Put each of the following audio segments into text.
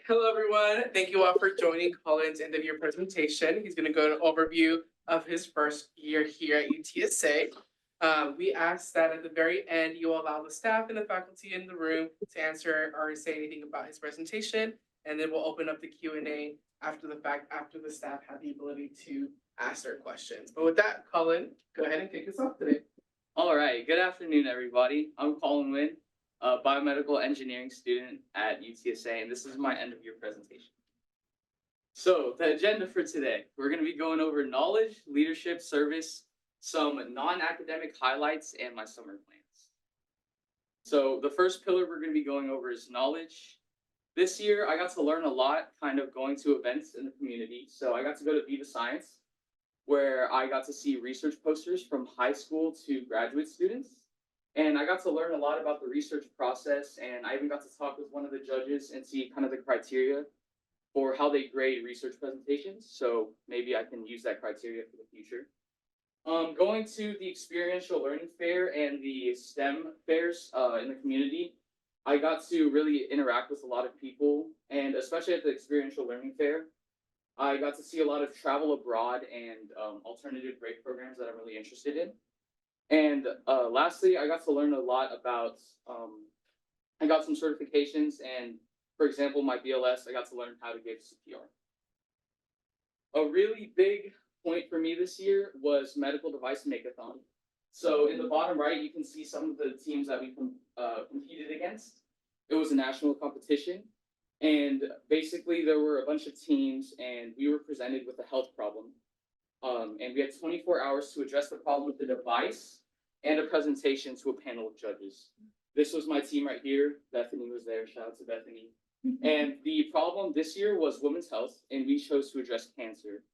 Hello, everyone. Thank you all for joining Collin's end of year presentation. He's going to go an overview of his first year here at UTSA. We ask that at the very end, you allow the staff and the faculty in the room to answer or say anything about his presentation, and then we'll open up the Q&A after the fact, after the staff have the ability to ask their questions. But with that, Collin, go ahead and kick us off today. All right, good afternoon, everybody. I'm Collin Nguyen, a biomedical engineering student at UTSA, and this is my end of year presentation. So the agenda for today, we're going to be going over knowledge, leadership, service, some non-academic highlights, and my summer plans. So the first pillar we're going to be going over is knowledge. This year, I got to learn a lot kind of going to events in the community. So I got to go to Viva Science, where I got to see research posters from high school to graduate students. And I got to learn a lot about the research process, and I even got to talk with one of the judges and see kind of the criteria for how they grade research presentations. So maybe I can use that criteria for the future. Going to the experiential learning fair and the STEM fairs in the community, I got to really interact with a lot of people, and especially at the experiential learning fair, I got to see a lot of travel abroad and alternative break programs that I'm really interested in. And lastly, I got to learn a lot about, I got some certifications, and for example, my BLS, I got to learn how to give CPR. A really big point for me this year was medical device makeathon. So in the bottom right, you can see some of the teams that we competed against. It was a national competition. And basically, there were a bunch of teams, and we were presented with a health problem. And we had 24 hours to address the problem with the device and a presentation to a panel of judges. This was my team right here. Bethany was there. Shout out to Bethany. And the problem this year was women's health, and we chose to address cancer.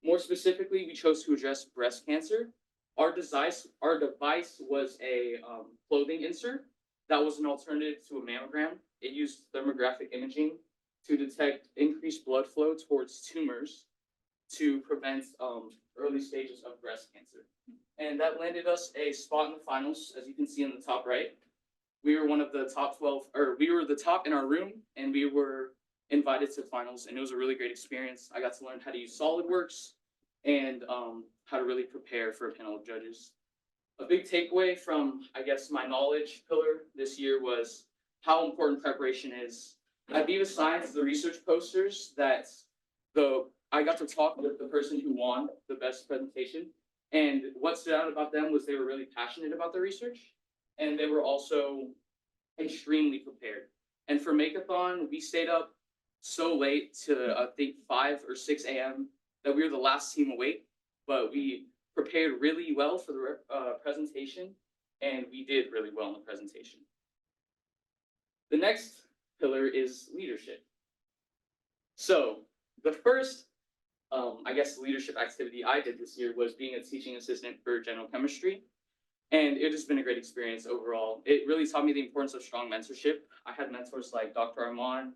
More specifically, we chose to address breast cancer. Our device was a clothing insert that was an alternative to a mammogram. It used thermographic imaging to detect increased blood flow towards tumors to prevent early stages of breast cancer. And that landed us a spot in the finals, as you can see in the top right. We were one of the top 12, or we were the top in our room, and we were invited to finals, and it was a really great experience. I got to learn how to use SolidWorks and how to really prepare for a panel of judges. A big takeaway from, I guess, my knowledge pillar this year was how important preparation is. At Viva Science, the research posters that I got to talk with the person who won the best presentation, and what stood out about them was they were really passionate about their research, and they were also extremely prepared. And for Makeathon, we stayed up so late to I think 5 or 6 a.m. that we were the last team awake, but we prepared really well for the presentation, and we did really well in the presentation. The next pillar is leadership. So the first, I guess, leadership activity I did this year was being a teaching assistant for general chemistry. And it has been a great experience overall. It really taught me the importance of strong mentorship. I had mentors like Dr. Armand,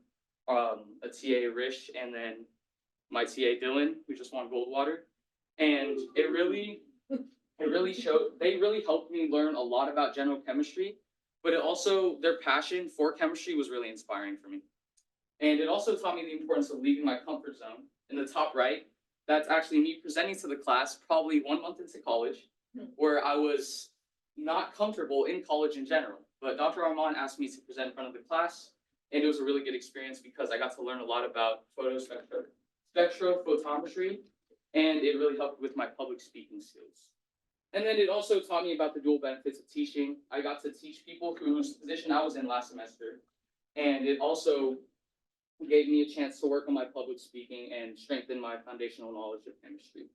a TA Rish, and then my TA Dylan, who just won Goldwater. And they really helped me learn a lot about general chemistry, but their passion for chemistry was really inspiring for me. And it also taught me the importance of leaving my comfort zone. In the top right, that's actually me presenting to the class probably 1 month into college, where I was not comfortable in college in general. But Dr. Armand asked me to present in front of the class, and it was a really good experience because I got to learn a lot about spectrophotometry, and it really helped with my public speaking skills. And then it also taught me about the dual benefits of teaching. I got to teach people whose position I was in last semester, and it also gave me a chance to work on my public speaking and strengthen my foundational knowledge of chemistry.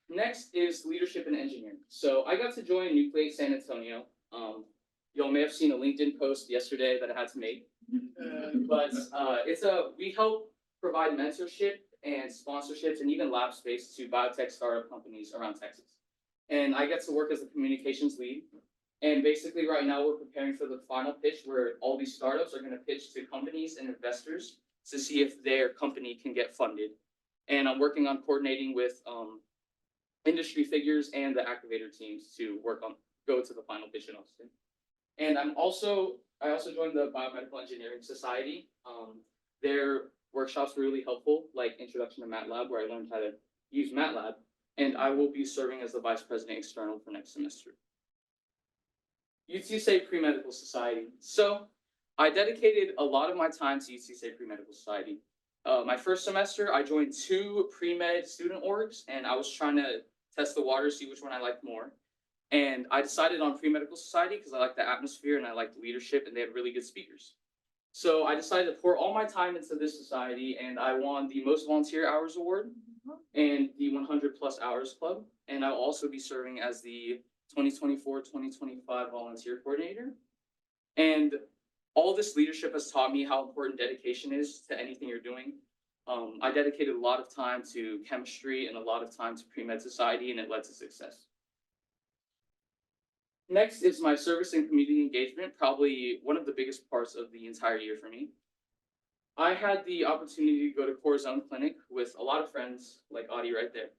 Next is leadership in engineering. So I got to join Nucleate San Antonio. Y'all may have seen a LinkedIn post yesterday that I had to make, but we help provide mentorship and sponsorships and even lab space to biotech startup companies around Texas. And I get to work as a communications lead. And basically right now we're preparing for the final pitch where all these startups are going to pitch to companies and investors to see if their company can get funded. And I'm working on coordinating with industry figures and the activator teams to go to the final pitch in Austin. And I'm also I also joined the Biomedical Engineering Society. Their workshops were really helpful, like Introduction to MATLAB, where I learned how to use MATLAB, and I will be serving as the Vice President External for next semester. UTSA Pre-Medical Society. So I dedicated a lot of my time to UTSA Pre-Medical Society. My first semester, I joined 2 pre-med student orgs, and I was trying to test the water, see which one I liked more. And I decided on Pre-Medical Society because I liked the atmosphere and I liked the leadership, and they had really good speakers. So I decided to pour all my time into this society, and I won the Most Volunteer Hours Award and the 100+ Hours Club. And I'll also be serving as the 2024-2025 Volunteer Coordinator. And all this leadership has taught me how important dedication is to anything you're doing. I dedicated a lot of time to chemistry and a lot of time to pre-med society, and it led to success. Next is my service and community engagement, probably one of the biggest parts of the entire year for me. I had the opportunity to go to Core Zone Clinic with a lot of friends, like Audie right there.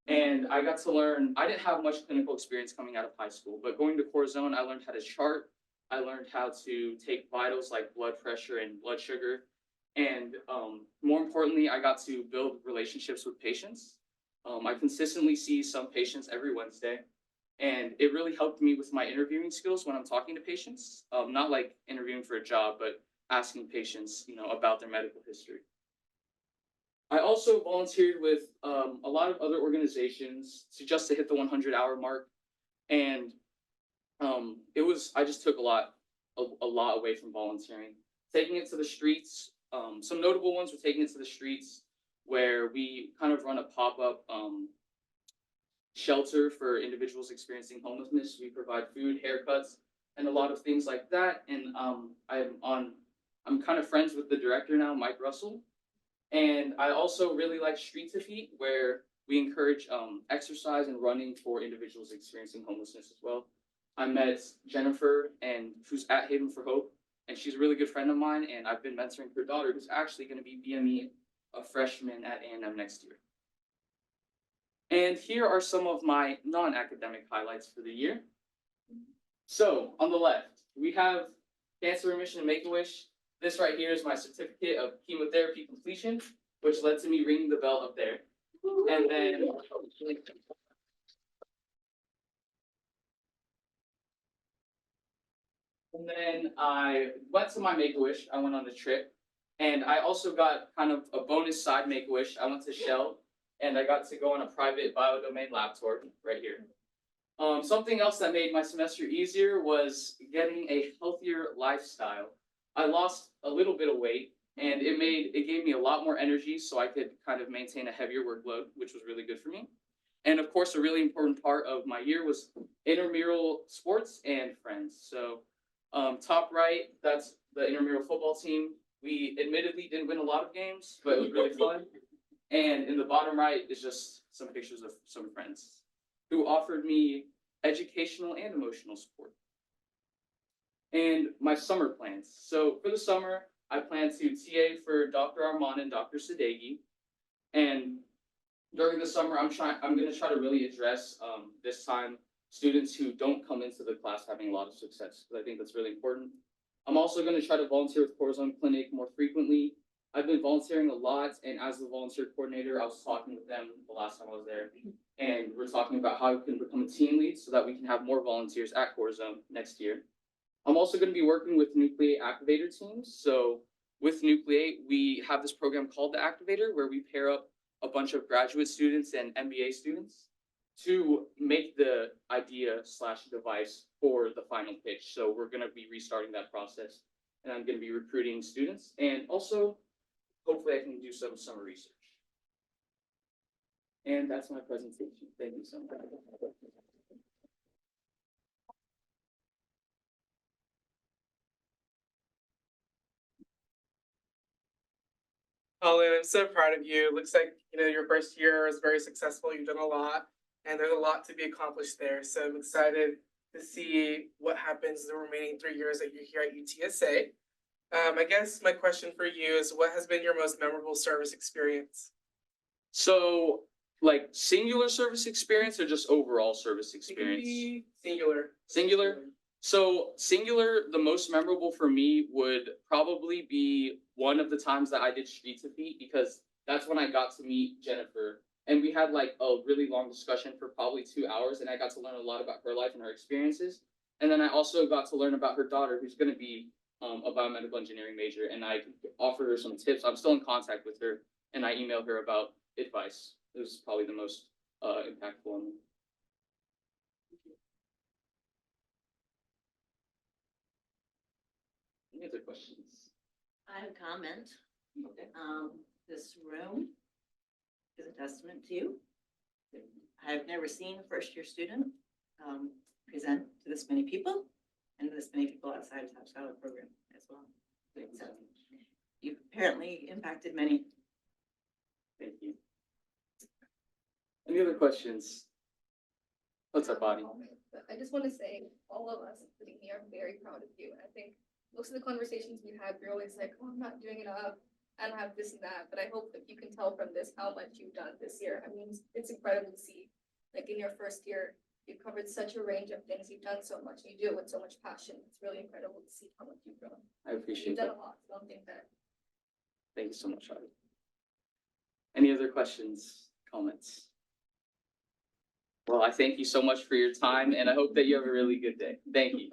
And I got to learn, I didn't have much clinical experience coming out of high school, but going to Core Zone, I learned how to chart. I learned how to take vitals like blood pressure and blood sugar. And more importantly, I got to build relationships with patients. I consistently see some patients every Wednesday. And it really helped me with my interviewing skills when I'm talking to patients, not like interviewing for a job, but asking patients, about their medical history. I also volunteered with a lot of other organizations to hit the 100-hour mark, and I just took a lot away from volunteering. Taking it to the streets, some notable ones were taking it to the streets, where we kind of run a pop-up shelter for individuals experiencing homelessness. We provide food, haircuts, and a lot of things like that. And I'm kind of friends with the director now, Mike Russell. And I also really like Street to Feet, where we encourage exercise and running for individuals experiencing homelessness as well. I met Jennifer, who's at Haven for Hope, and she's a really good friend of mine, and I've been mentoring her daughter, who's actually going to be BME, a freshman at A&M next year. And here are some of my non-academic highlights for the year. So on the left, we have Cancer Remission and Make-A-Wish. This right here is my certificate of chemotherapy completion, which led to me ringing the bell up there. And then I went to my Make-A-Wish. I went on the trip. And I also got kind of a bonus side Make-A-Wish. I went to Shell, and I got to go on a private biodomain lab tour right here. Something else that made my semester easier was getting a healthier lifestyle. I lost a little bit of weight, and it gave me a lot more energy, so I could kind of maintain a heavier workload, which was really good for me. And of course, a really important part of my year was intramural sports and friends. So top right, that's the intramural football team. We admittedly didn't win a lot of games, but it was really fun. And in the bottom right is just some pictures of some friends who offered me educational and emotional support. And my summer plans. So for the summer, I plan to TA for Dr. Armand and Dr. Sadeghi. And during the summer, I'm going to try to really address this time students who don't come into the class having a lot of success, because I think that's really important. I'm also going to try to volunteer with Core Zone Clinic more frequently. I've been volunteering a lot, and as the volunteer coordinator, I was talking with them the last time I was there, and we're talking about how we can become a team lead so that we can have more volunteers at Core Zone next year. I'm also going to be working with Nucleate Activator teams. So with Nucleate, we have this program called the Activator, where we pair up a bunch of graduate students and MBA students to make the idea/device for the final pitch. So we're going to be restarting that process, and I'm going to be recruiting students, and also hopefully I can do some summer research. And that's my presentation. Thank you so much. Collin, I'm so proud of you. Looks like, your first year was very successful. You've done a lot, and there's a lot to be accomplished there. So I'm excited to see what happens the remaining 3 years that you're here at UTSA. I guess my question for you is, what has been your most memorable service experience? So, like singular service experience or just overall service experience? It can be singular. Singular? So singular, the most memorable for me would probably be one of the times that I did Streets of Feet, because that's when I got to meet Jennifer. And we had like a really long discussion for probably 2 hours, and I got to learn a lot about her life and her experiences. And then I also got to learn about her daughter, who's going to be a biomedical engineering major, and I offered her some tips. I'm still in contact with her, and I emailed her about advice. It was probably the most impactful one. Any other questions? I have a comment. Okay. This room is a testament to you. I've never seen a first-year student present to this many people and this many people outside of Top Scholar program as well. Thank you so So much. you've apparently impacted many. Thank you. Any other questions? What's up, Bonnie? But I just want to say, all of us sitting here are very proud of you. And I think most of the conversations we had, we're always like, oh, I'm not doing enough. I don't have this and that. But I hope that you can tell from this how much you've done this year. I mean, it's incredible to see. Like in your first year, you've covered such a range of things. You've done so much. You do it with so much passion. It's really incredible to see how much you've grown. I You've appreciate done that. a lot. I don't think that. Thank you so much, Charlie. Any other questions, comments? Well, I thank you so much for your time, and I hope that you have a really good day. Thank you.